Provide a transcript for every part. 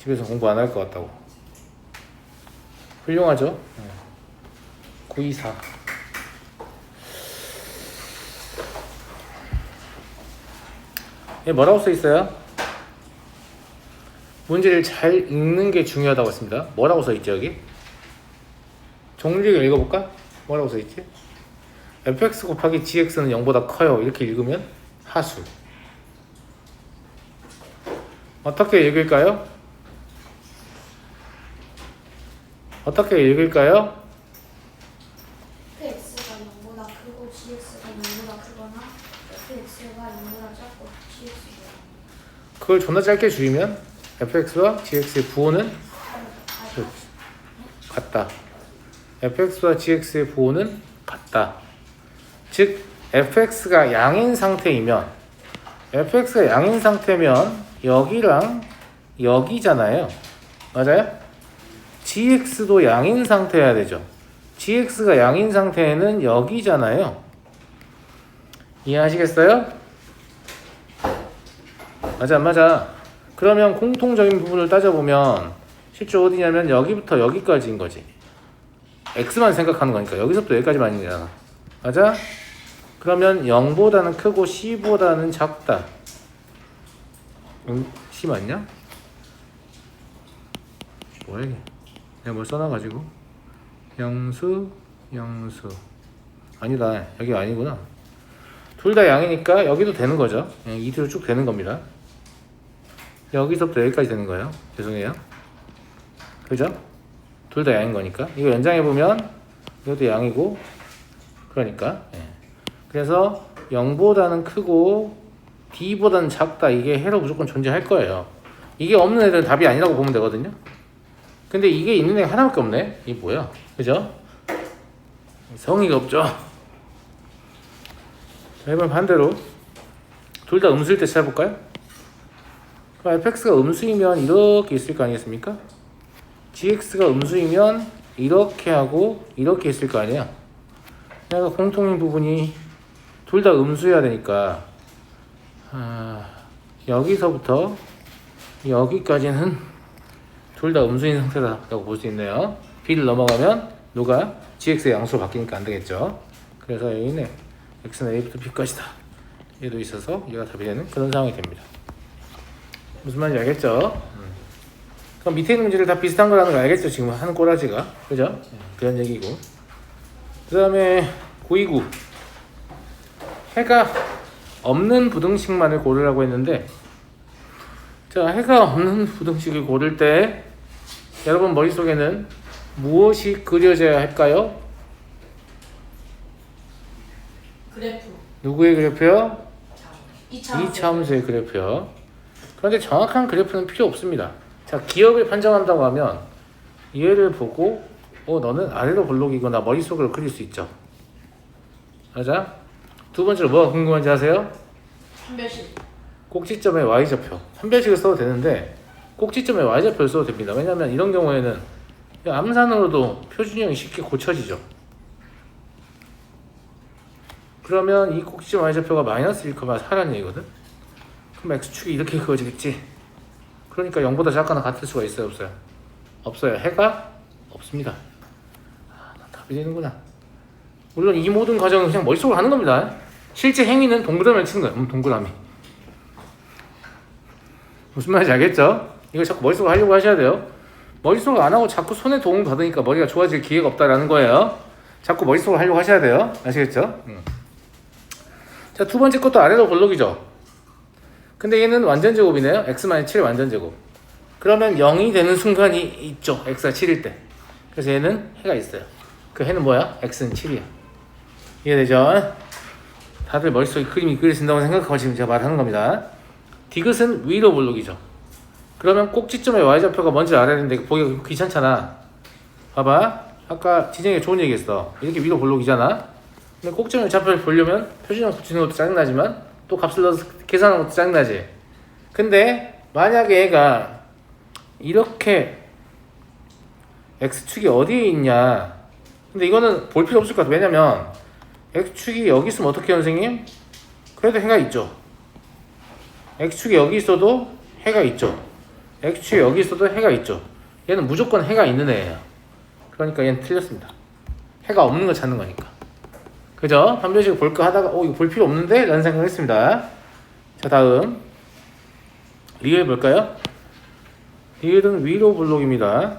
집에서 공부 안 할 것 같다고. 훌륭하죠? 924. 뭐라고 써 있어요? 문제를 잘 읽는 게 중요하다고 했습니다. 뭐라고 써 있죠, 여기? 종류를 읽어볼까? 뭐라고 써 있지? fx 곱하기 gx는 0보다 커요. 이렇게 읽으면 하수. 어떻게 읽을까요? 어떻게 읽을까요? fx가 0보다 크고 gx가 0보다 크거나 fx가 0보다 작고 gx가 그걸 존나 짧게 줄이면 fx와 gx의 부호는 같다. fx와 gx의 부호는 같다. 즉 fx가 양인 상태이면 fx가 양인 상태면 여기랑 여기잖아요. 맞아요? gx도 양인 상태여야 되죠. gx가 양인 상태에는 여기잖아요. 이해하시겠어요? 맞아 안 맞아? 그러면 공통적인 부분을 따져보면 실제 어디냐면 여기부터 여기까지인 거지. x만 생각하는 거니까 여기서부터 여기까지만이잖아. 맞아? 그러면 0보다는 크고 c보다는 작다. c 맞냐? 뭐야 이게? 내가 뭘 써놔가지고 영수 아니다. 여기 아니구나. 둘 다 양이니까 여기도 되는 거죠. 이 뒤로 쭉 되는 겁니다. 여기서부터 여기까지 되는 거예요. 죄송해요. 그죠? 둘 다 양인 거니까 이거 연장해보면 이것도 양이고 그러니까 그래서 0보다는 크고 D보다는 작다. 이게 해로 무조건 존재할 거예요. 이게 없는 애들은 답이 아니라고 보면 되거든요. 근데 이게 있는 애가 하나밖에 없네. 이게 뭐야? 그죠? 성의가 없죠. 자, 이번 반대로 둘 다 음수일 때 찾아볼까요? 그럼 fx가 음수이면 이렇게 있을 거 아니겠습니까? gx가 음수이면 이렇게 하고 이렇게 있을 거 아니야. 내가 공통인 부분이 둘 다 음수여야 되니까 여기서부터 여기까지는 둘 다 음수인 상태다라고 볼 수 있네요. b를 넘어가면 누가 gx의 양수로 바뀌니까 안 되겠죠. 그래서 여기는 x는 a부터 b까지다. 얘도 있어서 얘가 답이 되는 그런 상황이 됩니다. 무슨 말인지 알겠죠? 그럼 밑에 있는 문제를 다 비슷한 거라는 거 알겠죠? 지금 하는 꼬라지가. 그죠? 그런 얘기고. 그 다음에 929. 해가 없는 부등식만을 고르라고 했는데, 자, 해가 없는 부등식을 고를 때 여러분 머릿속에는 무엇이 그려져야 할까요? 그래프. 누구의 그래프요? 이차함수. 이차함수의 그래프요. 그런데 정확한 그래프는 필요 없습니다. 자, 기억을 판정한다고 하면 얘를 보고 너는 아래로 볼록이거나 머릿속으로 그릴 수 있죠. 맞아? 두 번째로 뭐가 궁금한지 아세요? 한별식. 꼭지점의 y좌표. 한별식을 써도 되는데 꼭지점의 y좌표를 써도 됩니다. 왜냐하면 이런 경우에는 암산으로도 표준형이 쉽게 고쳐지죠. 그러면 이 꼭지점 y좌표가 마이너스 1,4라는 얘기거든. 그럼 x축이 이렇게 그어지겠지. 그러니까 0보다 작거나 같을 수가 있어요, 없어요? 없어요. 해가 없습니다. 답이 되는구나. 물론 이 모든 과정은 그냥 머릿속으로 하는 겁니다. 실제 행위는 동그라미를 치는 거예요. 동그라미. 무슨 말인지 알겠죠? 이거 자꾸 머릿속으로 하려고 하셔야 돼요. 머릿속으로 안 하고 자꾸 손에 도움을 받으니까 머리가 좋아질 기회가 없다라는 거예요. 자꾸 머릿속으로 하려고 하셔야 돼요. 아시겠죠? 자, 두 번째 것도 아래로 볼록이죠. 근데 얘는 완전제곱이네요. x-7 완전제곱. 그러면 0이 되는 순간이 있죠. x가 7일 때. 그래서 얘는 해가 있어요. 그 해는 뭐야? x는 7이야. 이해되죠? 다들 머릿속에 그림이 그려진다고 생각하고 지금 제가 말하는 겁니다. 디귿은 위로 볼록이죠. 그러면 꼭지점의 y좌표가 뭔지 알아야 되는데 보기가 귀찮잖아. 봐봐. 아까 진영이 좋은 얘기했어. 이렇게 위로 볼록이잖아. 근데 꼭지점의 좌표를 보려면 표준형 붙이는 것도 짜증나지만 또 값을 넣어서 계산하는 것도 짜증나지. 근데 만약에 얘가 이렇게 x축이 어디에 있냐. 근데 이거는 볼 필요 없을 것 같아. 왜냐면 x축이 여기 있으면 어떻게 해요, 선생님? 그래도 해가 있죠. x축이 여기 있어도 해가 있죠. x축이 여기 있어도 해가 있죠. 얘는 무조건 해가 있는 애예요. 그러니까 얘는 틀렸습니다. 해가 없는 거 찾는 거니까. 그죠? 판별식을 볼까 하다가 이거 볼 필요 없는데? 라는 생각을 했습니다. 자, 다음 리을 볼까요? 리을은 위로 블록입니다.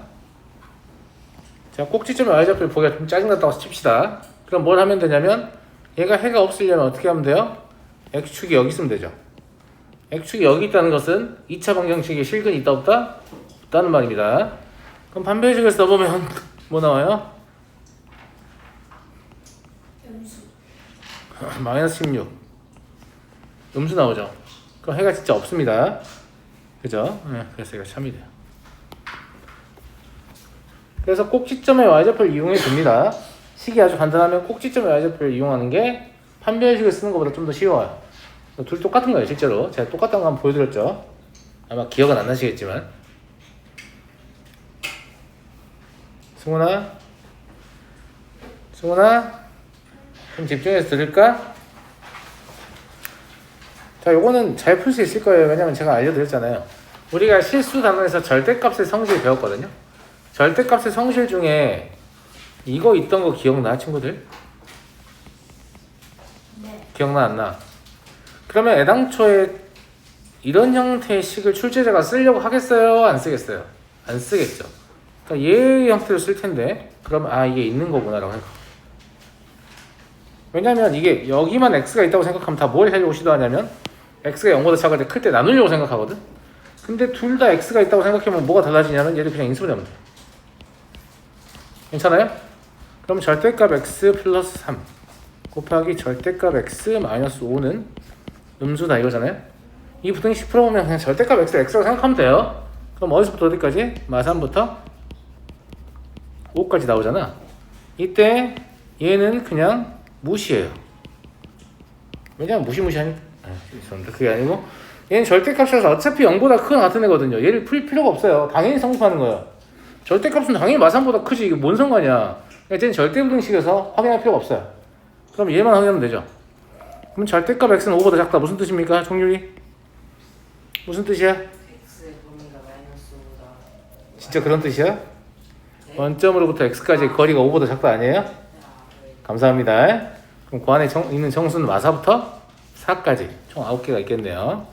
자, 꼭지점의 y좌표를 보기가 좀 짜증났다고 칩시다. 그럼 뭘 하면 되냐면 얘가 해가 없으려면 어떻게 하면 돼요? x축이 여기 있으면 되죠. x축이 여기 있다는 것은 2차 방정식에 실근이 있다 없다? 없다는 말입니다. 그럼 판별식을 써보면 뭐 나와요? 음수. 마이너스 16 음수 나오죠. 그럼 해가 진짜 없습니다. 그죠? 네, 그래서 이거 참이 돼요. 그래서 꼭지점의 y좌표를 이용해 줍니다. 식이 아주 간단하면 꼭지점의 y좌표를 이용하는 게 판별식을 쓰는 것보다 좀 더 쉬워요. 둘 똑같은 거예요, 실제로. 제가 똑같다는 거 한번 보여드렸죠. 아마 기억은 안 나시겠지만. 승훈아 좀 집중해서 들을까? 자, 요거는 잘 풀 수 있을 거예요. 왜냐면 제가 알려드렸잖아요. 우리가 실수 단원에서 절대값의 성질 배웠거든요. 절대값의 성질 중에 이거 있던 거 기억나, 친구들? 네. 기억나, 안 나? 그러면 애당초에 이런 형태의 식을 출제자가 쓰려고 하겠어요? 안 쓰겠어요? 안 쓰겠죠. 그러니까 얘의 형태로 쓸 텐데, 그러면 이게 있는 거구나라고 생각. 왜냐면 이게 여기만 x가 있다고 생각하면 다 뭘 하려고 시도하냐면 x가 0보다 작을 때 클 때 나누려고 생각하거든. 근데 둘 다 x가 있다고 생각하면 뭐가 달라지냐면 얘를 그냥 인수분해 하면 돼. 괜찮아요? 그럼 절대값 x 플러스 3 곱하기 절대값 x 마이너스 5는 음수다 이거잖아요. 이 부등식 풀어보면 그냥 절대값 x라고 생각하면 돼요. 그럼 어디서부터 어디까지? 마3부터 5까지 나오잖아. 이때 얘는 그냥 무시해요. 왜냐면 무시무시하니까. 죄송합니다. 그게 아니고 얘는 절대값이라서 어차피 0보다 큰 같은 애거든요. 얘를 풀 필요가 없어요. 당연히 성립하는 거예요. 절대값은 당연히 마3보다 크지. 이게 뭔 상관이야. 그러니까 얘는 절대부등식에서 확인할 필요가 없어요. 그럼 얘만 확인하면 되죠. 그럼 절대값 x는 5보다 작다. 무슨 뜻입니까? 정률이? 무슨 뜻이야? x의 범위가 마이너스 5다. 진짜 그런 뜻이야? 원점으로부터 x까지의 거리가 5보다 작다 아니에요? 감사합니다. 그럼 그 안에 있는 정수는 마사부터 4까지 총 9개가 있겠네요.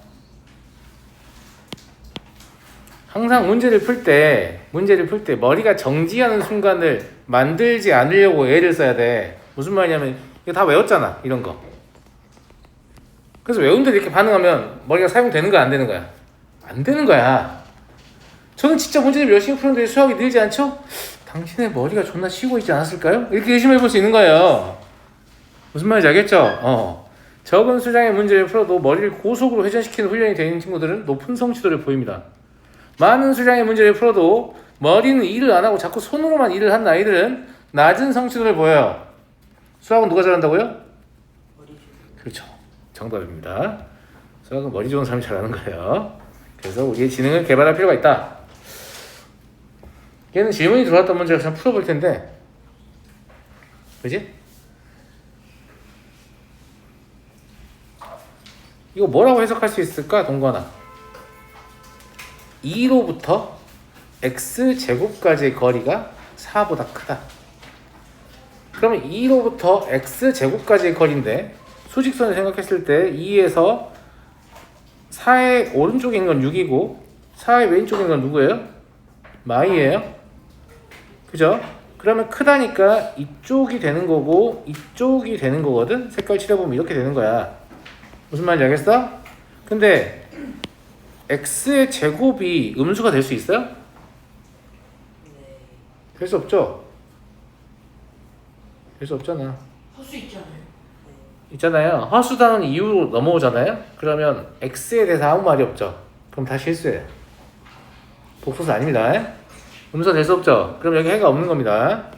항상 문제를 풀 때 머리가 정지하는 순간을 만들지 않으려고 애를 써야 돼. 무슨 말이냐면 이거 다 외웠잖아, 이런 거. 그래서 외운데 이렇게 반응하면 머리가 사용되는 거야, 안 되는 거야? 안 되는 거야. 저는 진짜 문제를 열심히 푸는데 수학이 늘지 않죠? 당신의 머리가 존나 쉬고 있지 않았을까요? 이렇게 의심해 볼 수 있는 거예요. 무슨 말인지 알겠죠? 적은 수량의 문제를 풀어도 머리를 고속으로 회전시키는 훈련이 되어 있는 친구들은 높은 성취도를 보입니다. 많은 수량의 문제를 풀어도 머리는 일을 안 하고 자꾸 손으로만 일을 하는 아이들은 낮은 성취도를 보여요. 수학은 누가 잘한다고요? 머리 좀. 그렇죠. 정답입니다. 수학은 머리 좋은 사람이 잘하는 거예요. 그래서 우리의 지능을 개발할 필요가 있다. 얘는 질문이 들어왔던 문제를 그냥 풀어볼 텐데, 그지? 이거 뭐라고 해석할 수 있을까, 동건아? 2로부터 x제곱까지의 거리가 4보다 크다. 그러면 2로부터 x제곱까지의 거리인데 수직선을 생각했을 때 2에서 4의 오른쪽에 있는 건 6이고 4의 왼쪽에 있는 건 누구예요? 마이예요. 그죠? 그러면 크다니까 이쪽이 되는 거고 이쪽이 되는 거거든? 색깔 칠해보면 이렇게 되는 거야. 무슨 말인지 알겠어? 근데 x의 제곱이 음수가 될 수 있어요? 네. 될 수 없죠? 될 수 없잖아. 할 수 있잖아요. 있잖아요. 허수단은 이유로 넘어오잖아요. 그러면 x에 대해서 아무 말이 없죠. 그럼 다 실수예요. 복소수 아닙니다. 음수가 될 수 없죠. 그럼 여기 해가 없는 겁니다.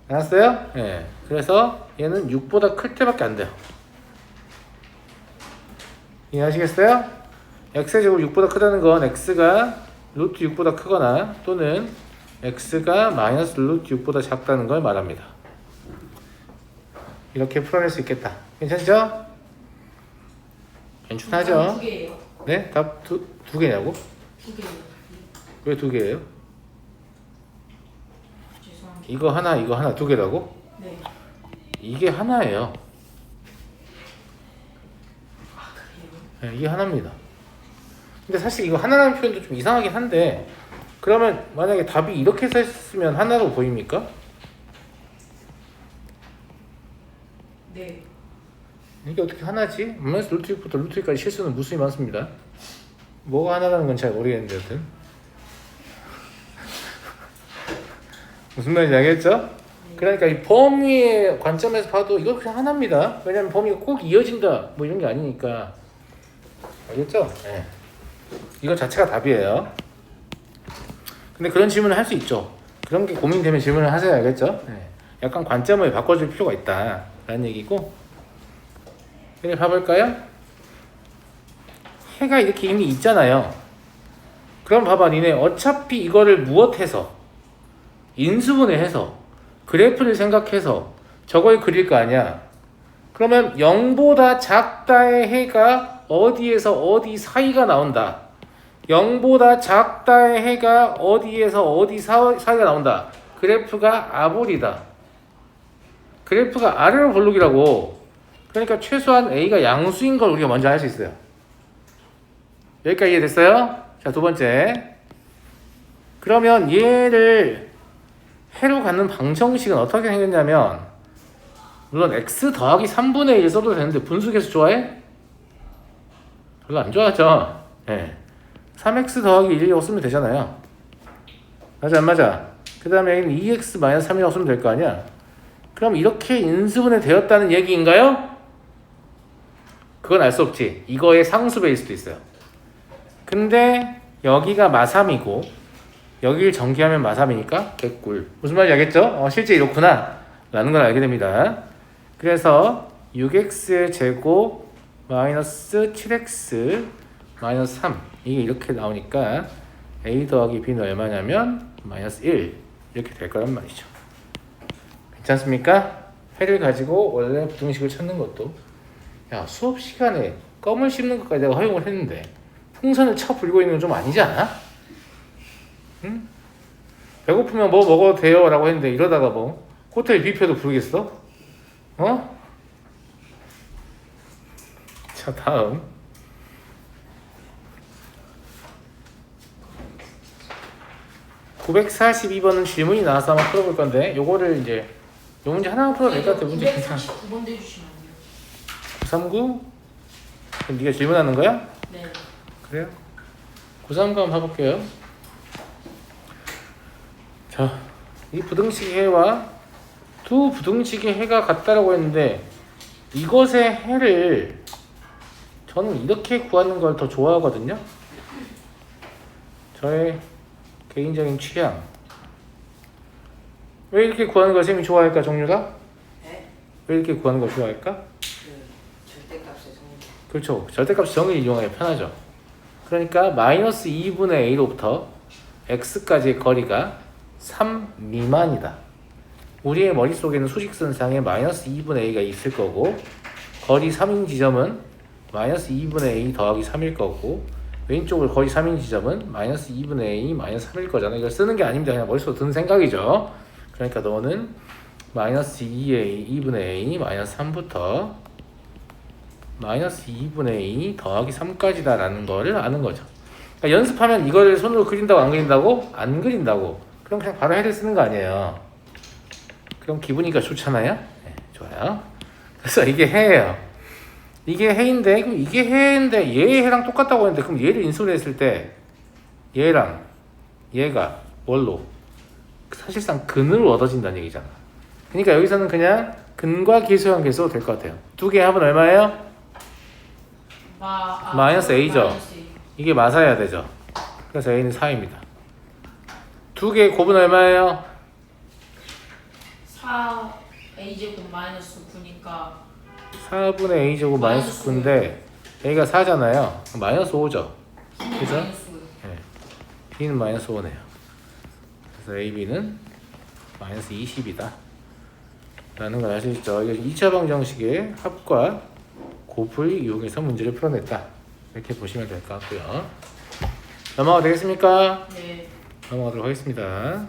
알았어요? 예. 그래서 얘는 6보다 클 때밖에 안 돼요. 이해하시겠어요? x의 제곱 6보다 크다는 건 x가 루트 6보다 크거나 또는 x가 마이너스 루트 6보다 작다는 걸 말합니다. 이렇게 풀어낼 수 있겠다. 괜찮죠? 괜찮하죠? 두 개예요. 네? 답 두 개냐고? 두 개예요. 왜 두 개예요? 죄송합니다. 이거 하나 두 개라고? 네. 이게 하나예요. 그래요? 네, 이게 하나입니다. 근데 사실 이거 하나라는 표현도 좀 이상하긴 한데 그러면 만약에 답이 이렇게 썼으면 하나로 보입니까? 네. 이게 어떻게 하나지? 마이너스 루트 6부터 루트 2까지 실수는 무수히 많습니다. 뭐가 하나라는 건 잘 모르겠는데 여튼 무슨 말인지 알겠죠? 그러니까 이 범위의 관점에서 봐도 이거 그냥 하나입니다. 왜냐면 범위가 꼭 이어진다 뭐 이런 게 아니니까. 알겠죠? 네. 이거 자체가 답이에요. 근데 그런 질문을 할 수 있죠. 그런 게 고민되면 질문을 하세요. 알겠죠? 네. 약간 관점을 바꿔줄 필요가 있다 라는 얘기고. 그래 봐볼까요? 해가 이렇게 이미 있잖아요. 그럼 봐봐 니네 어차피 이거를 무엇해서 인수분해해서 그래프를 생각해서 저걸 그릴 거 아니야. 그러면 0보다 작다의 해가 어디에서 어디 사이가 나온다. 0보다 작다의 해가 어디에서 어디 사이가 나온다. 그래프가 아볼이다. 그래프가 아래로 볼록이라고. 그러니까 최소한 A가 양수인 걸 우리가 먼저 알 수 있어요. 여기까지 이해됐어요? 자, 두 번째. 그러면 얘를 해로 갖는 방정식은 어떻게 생겼냐면 물론 x 더하기 3분의 1 써도 되는데 분수계수 좋아해? 별로 안 좋아하죠? 네. 3x 더하기 1이라고 쓰면 되잖아요. 맞아 안 맞아? 그 다음에 2x-3이라고 쓰면 될 거 아니야? 그럼 이렇게 인수분해 되었다는 얘기인가요? 그건 알 수 없지. 이거의 상수배일 수도 있어요. 근데 여기가 마3이고 여기를 전개하면 마3이니까 개꿀. 무슨 말인지 알겠죠? 실제 이렇구나 라는 걸 알게 됩니다. 그래서 6x의 제곱 마이너스 7x 마이너스 3 이게 이렇게 나오니까 a 더하기 b는 얼마냐면 마이너스 1 이렇게 될 거란 말이죠. 괜찮습니까? 해를 가지고 원래 부등식을 찾는 것도 야 수업 시간에 껌을 씹는 것까지 내가 허용을 했는데 풍선을 쳐 불고 있는 건 좀 아니지 않아? 응? 배고프면 뭐 먹어도 돼요 라고 했는데 이러다가 뭐 호텔 뷔페도 부르겠어? 어? 자 다음 942번은 질문이 나와서 한번 풀어볼 건데 요거를 이제 요 문제 하나만 풀어도 될 것 같아. 문제 괜찮아. 9번 내주시면 안 돼요? 939? 그럼 네가 질문하는 거야? 네. 그래요? 939 한번 봐볼게요. 자, 이 부등식의 해와 두 부등식의 해가 같다라고 했는데 이것의 해를 저는 이렇게 구하는 걸 더 좋아하거든요. 저의 개인적인 취향. 왜 이렇게 구하는 걸 쌤이 좋아할까, 정유가? 네? 왜 이렇게 구하는 걸 좋아할까? 그 절대값의 정리. 그렇죠. 절대값 정의를 이용하기 편하죠. 그러니까 마이너스 2분의 a로부터 x까지의 거리가 3 미만이다. 우리의 머릿속에는 수직선상에 마이너스 2분의 a가 있을 거고 거리 3인 지점은 마이너스 2분의 a 더하기 3일 거고 왼쪽으로 거리 3인 지점은 마이너스 2분의 a 마이너스 3일 거잖아. 이걸 쓰는 게 아닙니다. 그냥 머릿속으로 드는 생각이죠. 그러니까 너는 마이너스 2a 2분의 a 마이너스 3부터 마이너스 2분의 a 더하기 3까지다 라는 거를 아는 거죠. 그러니까 연습하면 이거를 손으로 그린다고 안 그린다고? 안 그린다고. 그럼 그냥 바로 해를 쓰는 거 아니에요. 그럼 기분이가 좋잖아요. 네, 좋아요. 그래서 이게 해예요. 이게 해인데 그럼 이게 해인데 얘의 해랑 똑같다고 했는데 그럼 얘를 인수를 했을 때 얘랑 얘가 뭘로? 사실상 근으로 얻어진다는 얘기잖아. 그러니까 여기서는 그냥 근과 기수형 계수 될 것 같아요. 두 개의 합은 얼마예요? 마이너스 a죠. 마이너스 A. 이게 마사야 되죠. 그래서 a는 4입니다. 두 개의 곱은 얼마예요? 4a제곱 마이너스 9니까 4분의 a 제곱 마이너스 9인데 a가 4잖아요. 마이너스 5죠. 그죠? 마이너스 5. 네. b는 마이너스 5네요. 그래서 ab는 마이너스 20이다. 라는 걸 알 수 있죠. 이게 2차 방정식의 합과 곱을 이용해서 문제를 풀어냈다. 이렇게 보시면 될 것 같고요. 넘어가 되겠습니까? 네. 넘어가도록 하겠습니다.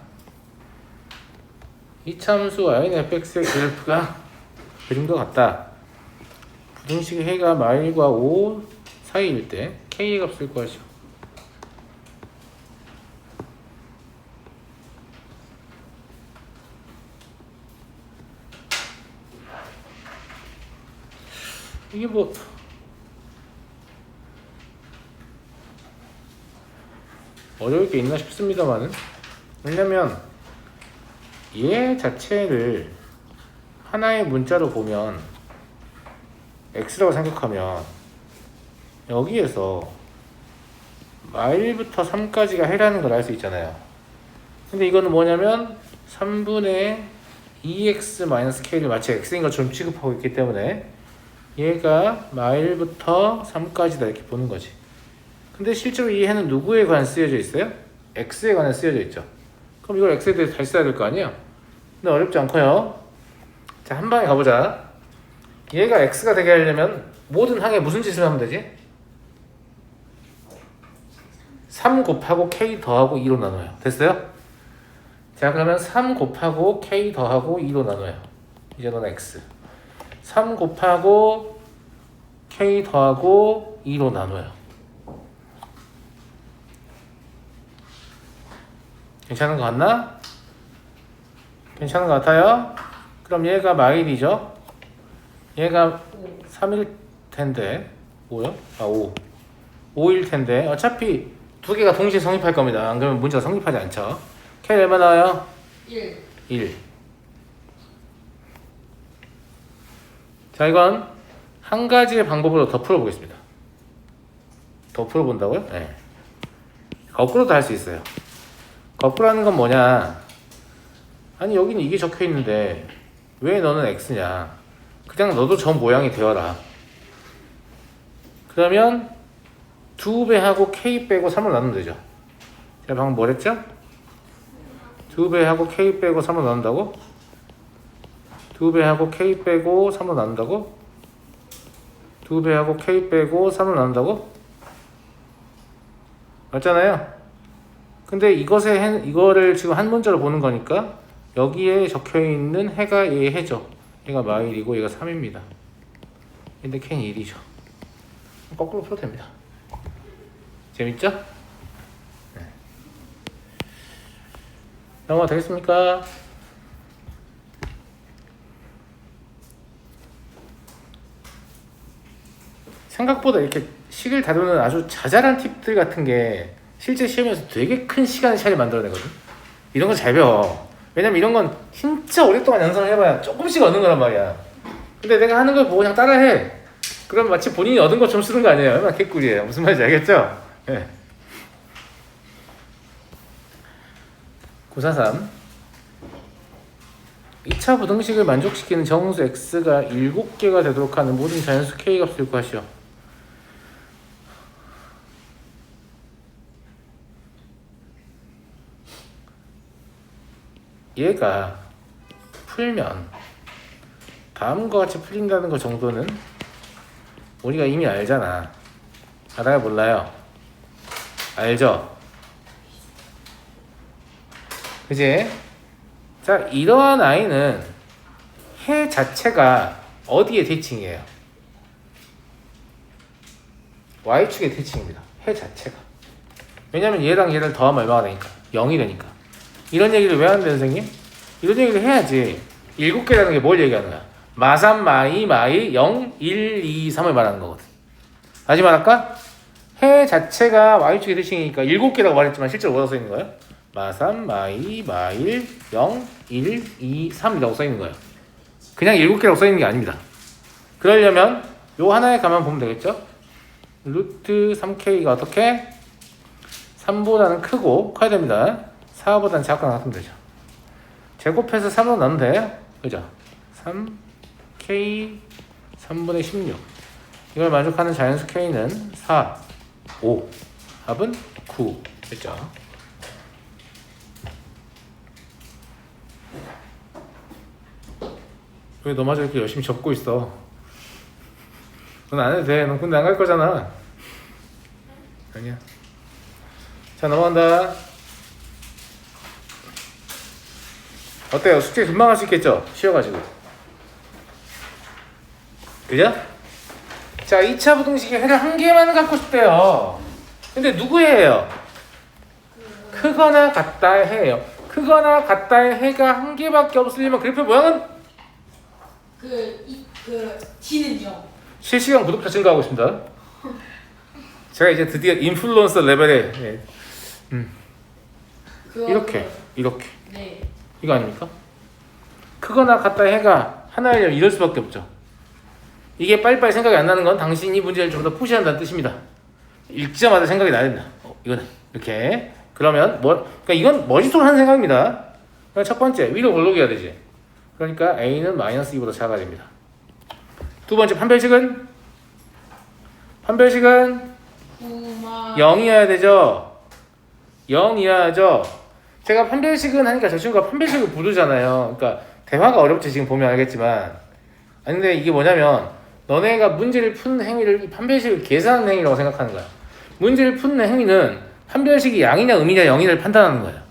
이참수 INFX의 그래프가 그림과 같다. 부등식 해가 마일과 5 사이일 때 K의 값을 구하시오. 이게 뭐 어려울 게 있나 싶습니다만은, 왜냐면 얘 자체를 하나의 문자로 보면 x라고 생각하면 여기에서 마일부터 3까지가 해라는 걸 알 수 있잖아요. 근데 이거는 뭐냐면 3분의 2x-k를 마치 x인 것처럼 취급하고 있기 때문에 얘가 마일부터 3까지다 이렇게 보는 거지. 근데 실제로 이 해는 누구에 관해 쓰여져 있어요? x에 관해 쓰여져 있죠. 그럼 이걸 x에 대해서 다시 써야 될 거 아니에요? 근데 어렵지 않고요. 자, 한 방에 가보자. 얘가 x가 되게 하려면 모든 항에 무슨 짓을 하면 되지? 3 곱하고 k 더하고 2로 나눠요. 됐어요? 자, 그러면 3 곱하고 k 더하고 2로 나눠요. 이제 넌 x. 3 곱하고 k 더하고 2로 나눠요. 괜찮은 것 같나? 괜찮은 것 같아요? 그럼 얘가 마일이죠? 얘가 3일 텐데 5요? 아 5. 5일 텐데 어차피 두 개가 동시에 성립할 겁니다. 안 그러면 문제가 성립하지 않죠. K 얼마 나와요? 1. 1. 자, 이건 한 가지의 방법으로 더 풀어보겠습니다. 더 풀어본다고요? 네. 거꾸로도 할 수 있어요. 거꾸로 하는 건 뭐냐? 아니, 여기는 이게 적혀 있는데 왜 너는 X냐? 그냥 너도 저 모양이 되어라. 그러면 2배하고 K 빼고 3을 나누면 되죠. 제가 방금 뭘 했죠? 2배하고 K 빼고 3을 나눈다고? 2배하고 K 빼고 3을 나눈다고? 2배하고 K 빼고 3을 나눈다고? 맞잖아요? 근데 이거를 지금 한 문자로 보는 거니까 여기에 적혀있는 해가 얘 해죠. 얘가 마일이고 얘가 3입니다. 근데 K는 1이죠. 거꾸로 풀어도 됩니다. 재밌죠? 네. 넘어가 되겠습니까? 생각보다 이렇게 식을 다루는 아주 자잘한 팁들 같은 게 실제 시험에서 되게 큰 시간 차이를 만들어내거든. 이런 건 잘 배워. 왜냐면 이런 건 진짜 오랫동안 연습을 해봐야 조금씩 얻는 거란 말이야. 근데 내가 하는 걸 보고 그냥 따라해. 그럼 마치 본인이 얻은 것처럼 쓰는 거 아니에요. 얼마나 개꿀이에요. 무슨 말인지 알겠죠? 네. 943. 2차 부등식을 만족시키는 정수 x가 7개가 되도록 하는 모든 자연수 k 값을 구하시오. 얘가 풀면 다음과 같이 풀린다는 거 정도는 우리가 이미 알잖아. 알아요? 몰라요? 알죠? 그지? 자, 이러한 아이는 해 자체가 어디에 대칭이에요? y축의 대칭입니다. 해 자체가. 왜냐면 얘랑 얘를 더하면 얼마가 되니까? 0이 되니까. 이런 얘기를 왜 하는데 선생님? 이런 얘기를 해야지. 7개라는 게 뭘 얘기하는 거야? 마3, 마2, 마2, 0, 1, 2, 3을 말하는 거거든. 다시 말할까? 해 자체가 y축의 대칭이니까 7개라고 말했지만 실제로 뭐라고 써있는 거예요? 마3, 마2, 마1, 0, 1, 2, 3이라고 써있는 거예요. 그냥 7개라고 써있는 게 아닙니다. 그러려면 요 하나에 가만 보면 되겠죠? 루트 3k가 어떻게? 3보다는 크고 커야 됩니다. 4보다는 작거나 같으면 되죠. 제곱해서 3으로 나누면 돼요. 그죠? 3k 3분의 16. 이걸 만족하는 자연수 k는 4, 5. 답은 9. 됐죠? 왜 너마저 이렇게 열심히 적고 있어? 넌 안 해도 돼. 넌 군대 안 갈 거잖아. 아니야. 자, 넘어간다. 어때요? 숙제 금방 할 수 있겠죠? 쉬어가지고. 그죠? 자, 2차 부등식의 해를 한 개만 갖고 싶대요. 근데 누구의 해예요? 크거나 같다의 해예요. 크거나 같다의 해가 한 개밖에 없으려면 그래프 모양은 D는요? 실시간 구독자 증가하고 있습니다. 제가 이제 드디어 인플루언서 레벨에 이렇게 네. 이거 아닙니까? 크거나 같다의 해가 하나이려면 이럴 수밖에 없죠. 이게 빨리빨리 생각이 안 나는 건 당신이 문제를 좀 더 푸시한다는 뜻입니다. 읽자마자 생각이 나야 된다. 이거는 이렇게. 그러면 그러니까 이건 머릿속으로 하는 생각입니다. 그러니까 첫 번째 위로 올라오게 해야 되지. 그러니까 a는 마이너스 2보다 작아야 됩니다. 두 번째 판별식은 0이어야 되죠. 0이어야죠. 제가 판별식은 하니까 저 친구가 판별식을 부르잖아요. 그러니까 대화가 어렵지 지금 보면 알겠지만. 아니 근데 이게 뭐냐면 너네가 문제를 푸는 행위를 판별식을 계산하는 행위라고 생각하는 거야. 문제를 푸는 행위는 판별식이 양이냐 음이냐 0이냐를 판단하는 거야.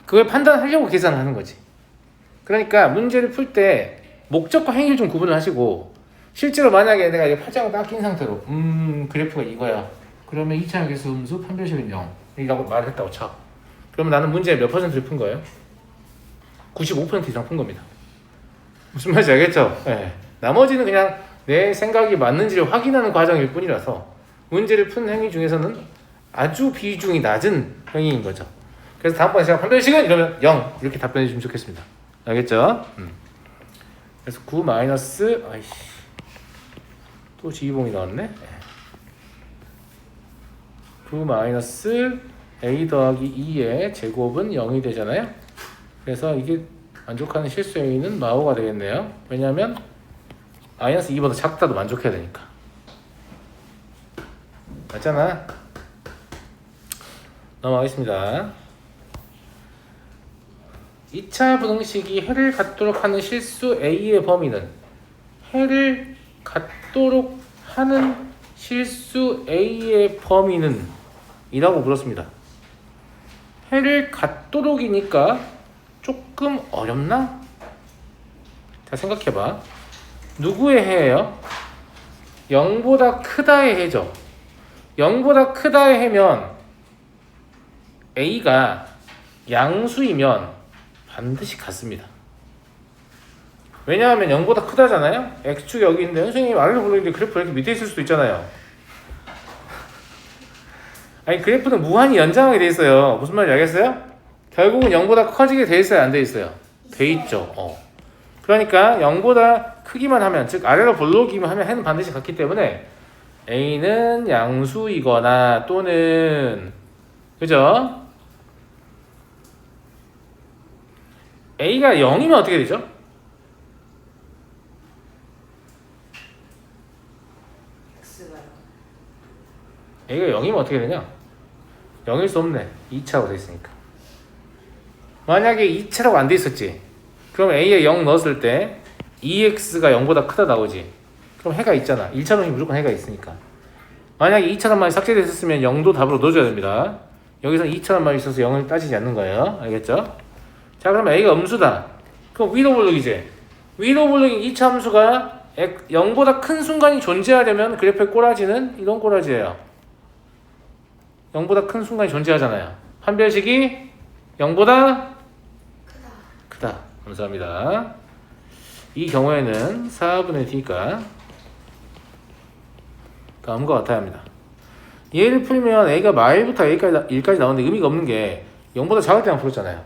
그걸 판단하려고 계산을 하는 거지. 그러니까 문제를 풀 때 목적과 행위를 좀 구분을 하시고 실제로 만약에 내가 이거 팔짱을 딱 낀 상태로 그래프가 이거야. 그러면 2차 역에서 음수 판별식은 0이라고 말을 했다고 쳐. 그러면 나는 문제 몇 퍼센트를 푼 거예요? 95% 이상 푼 겁니다. 무슨 말인지 알겠죠? 네. 나머지는 그냥 내 생각이 맞는지를 확인하는 과정일 뿐이라서 문제를 푸는 행위 중에서는 아주 비중이 낮은 행위인 거죠. 그래서 다음번에 제가 판별식은 이러면 0 이렇게 답변해 주시면 좋겠습니다. 알겠죠? 그래서 9 마이너스 또 지휘봉이 나왔네. 9 마이너스 a 더하기 2의 제곱은 0이 되잖아요. 그래서 이게 만족하는 실수 a는 마오가 되겠네요. 왜냐하면 마이너스 2보다 작다도 만족해야 되니까. 맞잖아. 넘어가겠습니다. 2차 부등식이 해를 갖도록 하는 실수 a의 범위는 해를 갖도록 하는 실수 a의 범위는 이라고 물었습니다. 해를 갖도록이니까 조금 어렵나? 자, 생각해봐. 누구의 해예요? 0보다 크다의 해죠. 0보다 크다의 해면 a가 양수이면 반드시 같습니다. 왜냐하면 0보다 크다잖아요. x축이 여기 있는데 선생님이 아래로 보내는데 그래프 이렇게 밑에 있을 수도 있잖아요. 아니 그래프는 무한히 연장하게 돼 있어요. 무슨 말인지 알겠어요? 결국은 0보다 커지게 돼 있어요? 안 돼 있어요? 돼 있죠. 그러니까 0보다 크기만 하면, 즉 아래로 볼록이면 하면 해는 반드시 같기 때문에 a는 양수이거나 또는, 그죠? a가 0이면 어떻게 되죠? a가 0이면 어떻게 되냐? 0일 수 없네. 2차로 돼 있으니까. 만약에 2차라고 안 돼 있었지. 그럼 a에 0 넣었을 때 2x가 0보다 크다 나오지. 그럼 해가 있잖아. 1차로는 무조건 해가 있으니까. 만약에 2차란 말이 삭제됐었으면 0도 답으로 넣어줘야 됩니다. 여기서 2차란 말이 있어서 0을 따지지 않는 거예요. 알겠죠? 자, 그럼 a가 음수다. 그럼 위로 볼록이지. 위로 볼록인 2차 함수가 0보다 큰 순간이 존재하려면 그래프의 꼬라지는 이런 꼬라지예요. 0보다 큰 순간이 존재하잖아요. 판별식이 0보다 크다. 감사합니다. 이 경우에는 4분의 d가 다음과 같아야 합니다. 얘를 풀면 a가 마일부터 a까지 나오는데 의미가 없는 게 0보다 작을 때만 풀었잖아요.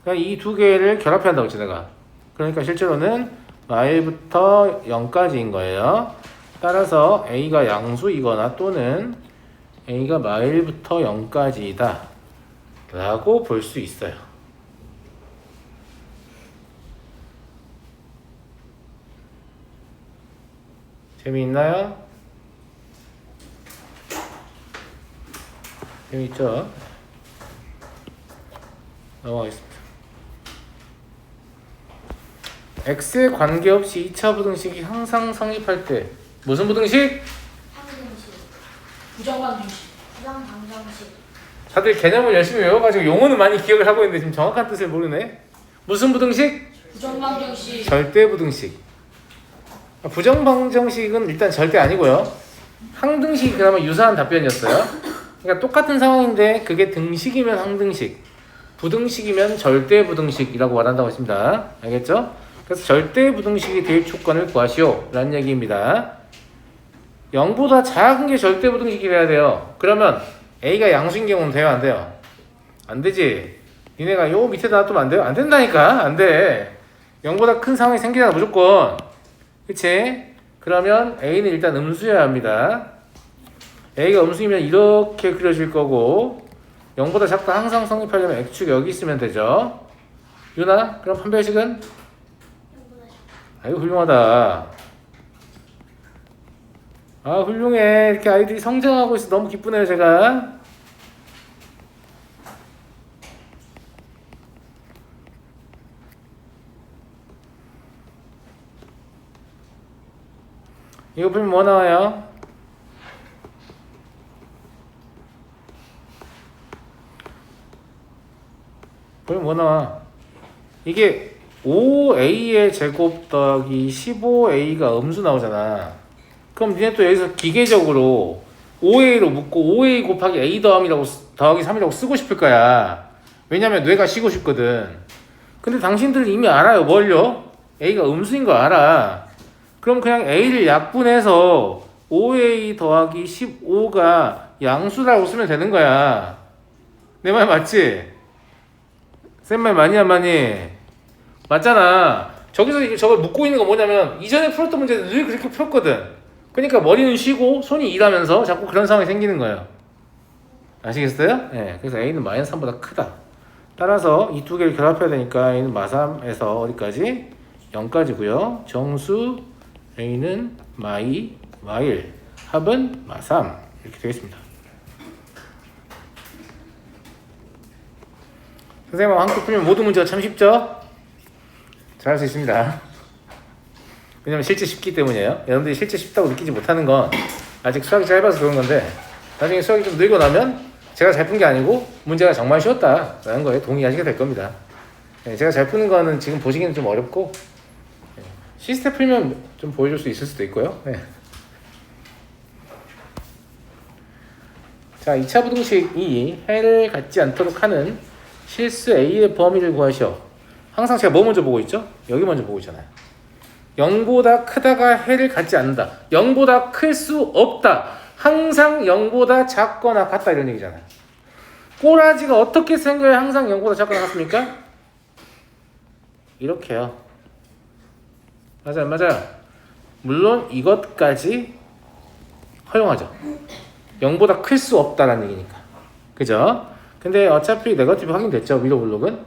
그러니까 이 두 개를 결합해야 한다고 했죠, 내가. 그러니까 실제로는 마일부터 0까지인 거예요. 따라서 a가 양수이거나 또는 a가 마일부터 0까지이다 라고 볼 수 있어요. 재미있나요? 재미있죠? 넘어가겠습니다. x에 관계없이 2차 부등식이 항상 성립할 때 무슨 부등식? 항등식, 부정방정식. 부정방정식, 다들 개념을 열심히 외워가지고 용어는 많이 기억을 하고 있는데 지금 정확한 뜻을 모르네. 무슨 부등식? 부정방정식. 절대 부등식. 부정방정식은 일단 절대 아니고요. 항등식이 그나마 유사한 답변이었어요. 그러니까 똑같은 상황인데 그게 등식이면 항등식, 부등식이면 절대 부등식이라고 말한다고 했습니다. 알겠죠? 그래서 절대 부등식이 될 조건을 구하시오 라는 얘기입니다. 0보다 작은 게 절대 부등식이래야 돼요. 그러면 A가 양수인 경우는 돼요? 안 돼요? 안 되지. 니네가 요 밑에다 놔두면 안 돼요? 안 된다니까. 안 돼. 0보다 큰 상황이 생기잖아 무조건. 그치? 그러면 A는 일단 음수여야 합니다. A가 음수이면 이렇게 그려질 거고 0보다 작다 항상 성립하려면 X축 여기 있으면 되죠. 유나 그럼 판별식은? 아유 훌륭하다. 아 훌륭해. 이렇게 아이들이 성장하고 있어. 너무 기쁘네요 제가. 이거 풀면 뭐 나와요? 풀면 뭐 나와? 이게 5a의 제곱 더하기 15a가 음수 나오잖아. 그럼 니네 또 여기서 기계적으로 5a로 묶고 5a 곱하기 a 더하기 3이라고 쓰고 싶을 거야. 왜냐면 뇌가 쉬고 싶거든. 근데 당신들은 이미 알아요. 뭘요? a가 음수인 거 알아. 그럼 그냥 a를 약분해서 5a 더하기 15가 양수라고 쓰면 되는 거야. 내 말 맞지? 쌤 말 많이 안 많이? 맞잖아. 저기서 저걸 묻고 있는 거 뭐냐면 이전에 풀었던 문제는 늘 그렇게 풀었거든. 그러니까 머리는 쉬고 손이 일하면서 자꾸 그런 상황이 생기는 거예요. 아시겠어요? 네, 그래서 a는 마이너스 3보다 크다. 따라서 이 두 개를 결합해야 되니까 a는 마3에서 어디까지? 0까지고요. 정수 a는 마2, 마1, 합은 마3 이렇게 되겠습니다. 선생님하고 한꺼 풀면 모든 문제가 참 쉽죠? 잘할 수 있습니다. 왜냐면 실제 쉽기 때문이에요. 여러분들이 실제 쉽다고 느끼지 못하는 건 아직 수학이 짧아서 그런 건데 나중에 수학이 좀 늘고 나면 제가 잘 푼 게 아니고 문제가 정말 쉬웠다라는 거에 동의하시게 될 겁니다. 네, 제가 잘 푸는 거는 지금 보시기는 좀 어렵고 시스템 풀면 좀 보여줄 수 있을 수도 있고요. 네. 자, 2차 부등식이 해를 갖지 않도록 하는 실수 A의 범위를 구하시오. 항상 제가 뭐 먼저 보고 있죠? 여기 먼저 보고 있잖아요. 0보다 크다가 해를 갖지 않는다. 0보다 클 수 없다. 항상 0보다 작거나 같다 이런 얘기잖아요. 꼬라지가 어떻게 생겨야 항상 0보다 작거나 같습니까? 이렇게요. 맞아요, 맞아요. 물론 이것까지 허용하죠. 0보다 클 수 없다라는 얘기니까. 그죠? 근데 어차피 네거티브 확인됐죠, 위로 블록은.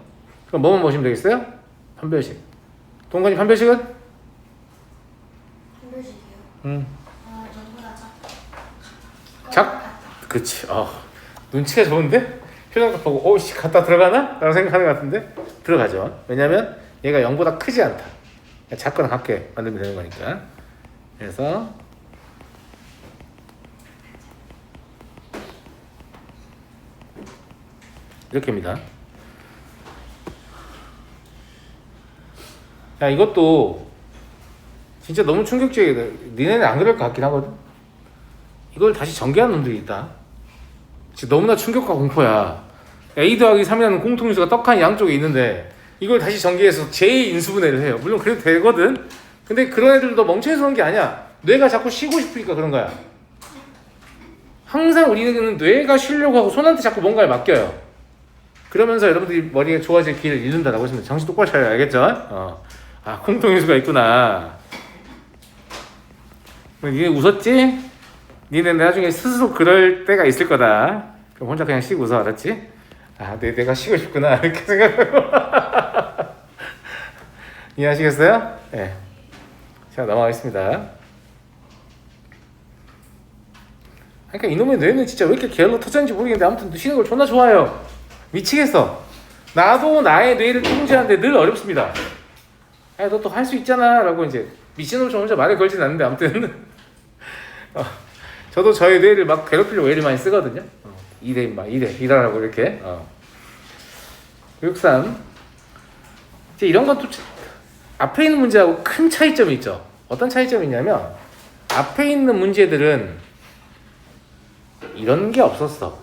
그럼 뭐만 보시면 되겠어요? 판별식. 동건이 판별식은? 판별식이요? 아, 전보다 작? 그치. 눈치가 좋은데? 표정 보고 오씨 갖다 들어가나? 라고 생각하는 것 같은데 들어가죠. 왜냐면 얘가 0보다 크지 않다. 작거나 같게 만들면 되는 거니까. 그래서 이렇게입니다. 야, 이것도 진짜 너무 충격적이다. 니네는 안 그럴 것 같긴 하거든. 이걸 다시 전개하는 놈들이 있다. 진짜 너무나 충격과 공포야. A 더하기 3이라는 공통인수가 떡하니 양쪽에 있는데 이걸 다시 전개해서 제2인수분해를 해요. 물론 그래도 되거든. 근데 그런 애들도 멍청해서 그런 게 아니야. 뇌가 자꾸 쉬고 싶으니까 그런 거야. 항상 우리는 뇌가 쉬려고 하고 손한테 자꾸 뭔가를 맡겨요. 그러면서 여러분들이 머리가 좋아질 길을 잃는다라고 했습니다. 정신 똑바로 차려야 알겠죠? 아, 공통인수가 있구나. 니네 웃었지? 니네 나중에 스스로 그럴 때가 있을 거다. 그럼 혼자 그냥 쉬고 웃어, 알았지? 아, 내가 쉬고 싶구나. 이렇게 생각하고. 이해하시겠어요? 네. 자, 넘어가겠습니다. 그러니까 이놈의 뇌는 진짜 왜 이렇게 게을러 터졌는지 모르겠는데 아무튼 쉬는 걸 존나 좋아해요. 미치겠어. 나도 나의 뇌를 통제하는데 늘 어렵습니다. 아, 너 또 할 수 있잖아 라고 이제 미친놈처럼 혼자 말을 걸진 않는데 아무튼 저도 저의 뇌를 막 괴롭히려고 애를 많이 쓰거든요. 2대 임마 2대 이라고 이렇게 63 이제 이런 건 또 앞에 있는 문제하고 큰 차이점이 있죠. 어떤 차이점이 있냐면 앞에 있는 문제들은 이런 게 없었어.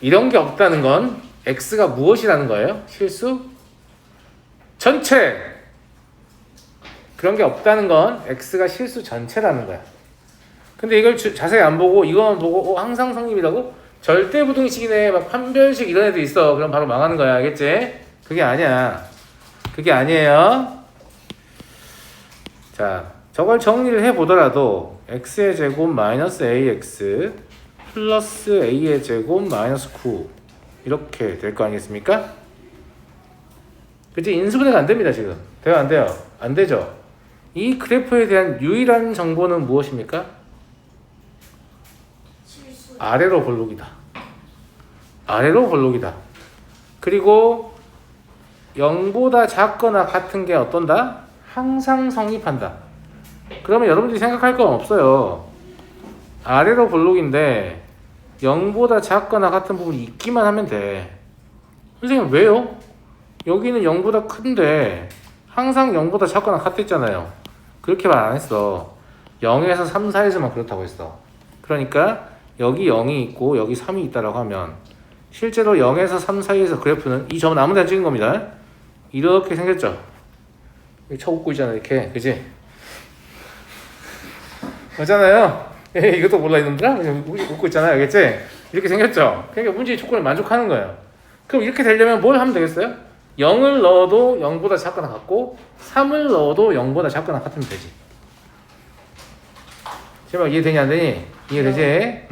이런 게 없다는 건 x가 무엇이라는 거예요? 실수? 전체! 그런 게 없다는 건 x가 실수 전체라는 거야. 근데 이걸 자세히 안 보고 이거만 보고 항상 성립이라고? 절대부등식이네 막 판별식 이런 애들 있어. 그럼 바로 망하는 거야. 알겠지? 그게 아니야. 그게 아니에요. 자, 저걸 정리를 해보더라도 x의 제곱 마이너스 ax 플러스 a의 제곱 마이너스 9 이렇게 될 거 아니겠습니까? 그치? 인수분해가 안 됩니다. 지금 돼요? 안 돼요? 안 되죠? 이 그래프에 대한 유일한 정보는 무엇입니까? 실수. 아래로 볼록이다. 아래로 볼록이다. 그리고 0보다 작거나 같은 게 어떤다? 항상 성립한다. 그러면 여러분들이 생각할 건 없어요. 아래로 볼록인데 0보다 작거나 같은 부분이 있기만 하면 돼. 선생님 왜요? 여기는 0보다 큰데 항상 0보다 작거나 같았잖아요. 그렇게 말 안 했어. 0에서 3 사이에서만 그렇다고 했어. 그러니까 여기 0이 있고 여기 3이 있다라고 하면 실제로 0에서 3 사이에서 그래프는 이 점은 아무 데나 찍은 겁니다. 이렇게 생겼죠. 여기 쳐 웃고 있잖아 이렇게. 그지? 맞잖아요. 이것도 몰라 이놈들아? 웃고 있잖아. 알겠지? 이렇게 생겼죠. 그러니까 문제의 조건을 만족하는 거예요. 그럼 이렇게 되려면 뭘 하면 되겠어요? 0을 넣어도 0보다 작거나 같고 3을 넣어도 0보다 작거나 같으면 되지. 제발 이해되냐 안 되니? 이해되지?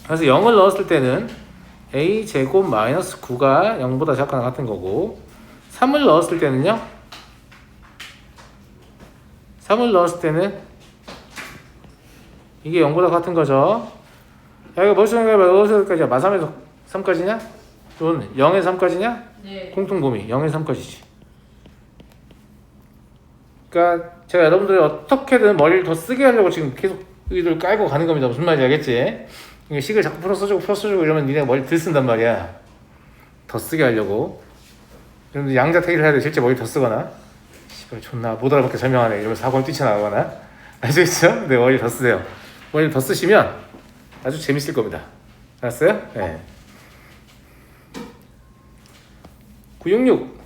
그래서 0을 넣었을 때는 a 제곱 마이너스 9가 0보다 작거나 같은 거고 3을 넣었을 때는요? 3을 넣었을 때는 이게 0보다 같은 거죠. 야 이거 머릿속에 어디서까지야? 마3에서 3까지냐? 또는 0에서 3까지냐? 네. 공통범위 0에서 3까지지. 그러니까 제가 여러분들이 어떻게든 머리를 더 쓰게 하려고 지금 계속 의도를 깔고 가는 겁니다. 무슨 말인지 알겠지? 이게 식을 자꾸 풀어 써주고 이러면 니네가 머리 덜 쓴단 말이야. 더 쓰게 하려고. 여러분들 양자택일을 해야 돼. 실제 머리 더 쓰거나 씨발 존나 못 알아듣게 설명하네 이러면서 학원 뛰쳐나가거나 아시겠죠? 네, 머리 더 쓰세요. 머리 더 쓰시면 아주 재밌을 겁니다. 알았어요? 네. 966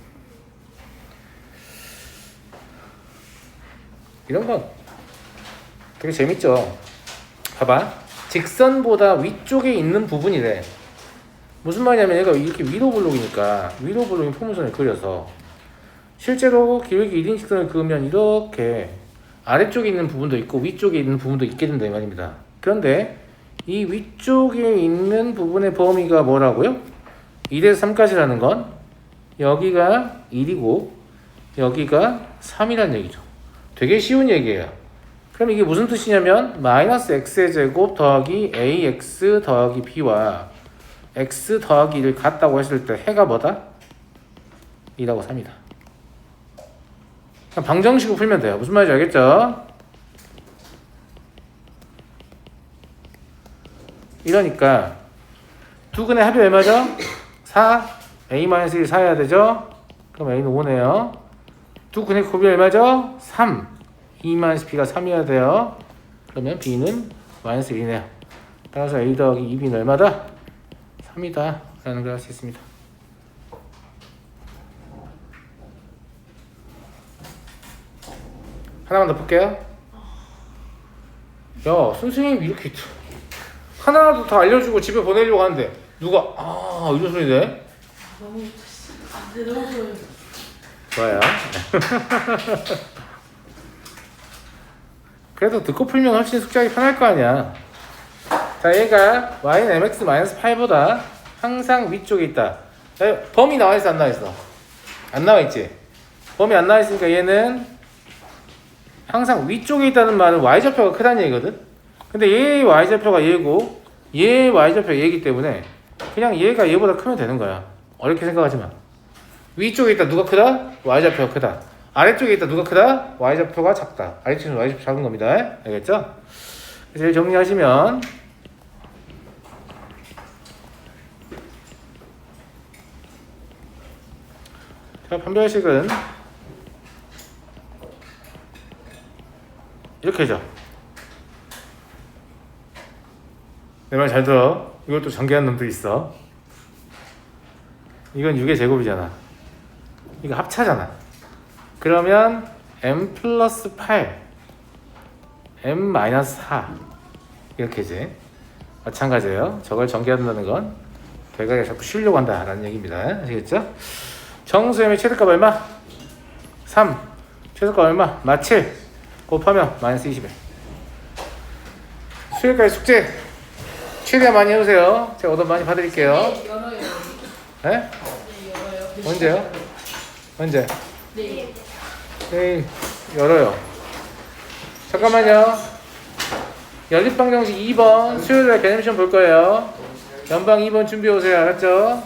이런 건 되게 재밌죠. 봐봐. 직선보다 위쪽에 있는 부분이래. 무슨 말이냐면 얘가 이렇게 위로 볼록이니까 위로 볼록인 포물선을 그려서 실제로 기울기 1인 직선을 그으면 이렇게 아래쪽에 있는 부분도 있고 위쪽에 있는 부분도 있게 된다 이 말입니다. 그런데 이 위쪽에 있는 부분의 범위가 뭐라고요? 1에서 3까지라는 건 여기가 1이고 여기가 3이라는 얘기죠. 되게 쉬운 얘기예요. 그럼 이게 무슨 뜻이냐면 마이너스 x의 제곱 더하기 ax 더하기 b와 x 더하기 1을 같다고 했을 때 해가 뭐다? 2하고 3이다. 그냥 방정식으로 풀면 돼요. 무슨 말인지 알겠죠? 이러니까 두 근의 합이 얼마죠? 4 a-1 4해야 되죠? 그럼 a는 5네요. 두 근의 곱이 얼마죠? 3 2-b가 3이어야 돼요. 그러면 b는 마이너스 1이네요. 따라서 a 더하기 2b는 얼마다? 3이다 라는 걸 할 수 있습니다. 하나만 더 볼게요. 야, 선생님 이렇게 하나라도 더 알려주고 집에 보내려고 하는데 누가 이런 소리 내? 너무 너무 좋아요. 그래도 듣고 풀면 훨씬 숙제하기 편할 거 아니야. 자, 얘가 y는 mx-8보다 항상 위쪽에 있다. 자, 범위 나와있어 안 나와있어? 안 나와있지? 범위 안 나와있으니까 얘는 항상 위쪽에 있다는 말은 y좌표가 크다는 얘기거든? 근데 얘의 y좌표가 얘고 얘의 y좌표가 얘이기 때문에 그냥 얘가 얘보다 크면 되는 거야. 어렵게 생각하지 마. 위쪽에 있다 누가 크다? y좌표가 크다. 아래쪽에 있다 누가 크다? y좌표가 작다. 아래쪽은 y좌표 작은 겁니다. 알겠죠? 그래서 정리하시면 자, 판별식은 이렇게죠. 내 말 잘 들어. 이것도 전개한 놈도 있어. 이건 6의 제곱이잖아. 이거 합차잖아. 그러면 m 플러스 8 m 마이너스 4 이렇게지. 마찬가지예요. 저걸 전개한다는 건 결과가 자꾸 쉬려고 한다라는 얘기입니다. 아시겠죠? 정수의 최대값 얼마? 3. 최소값 얼마? -7 곱하면 -21. 수요일까지 숙제 최대한 많이 해주세요. 제가 오더 많이 봐드릴게요. 네, 열어요. 여기. 네? 네, 열어요. 언제요? 언제? 네. 내일 열어요. 잠깐만요. 연립방정식 2번 수요일날 개념 시험 볼 거예요. 연방 2번 준비해 오세요. 알았죠?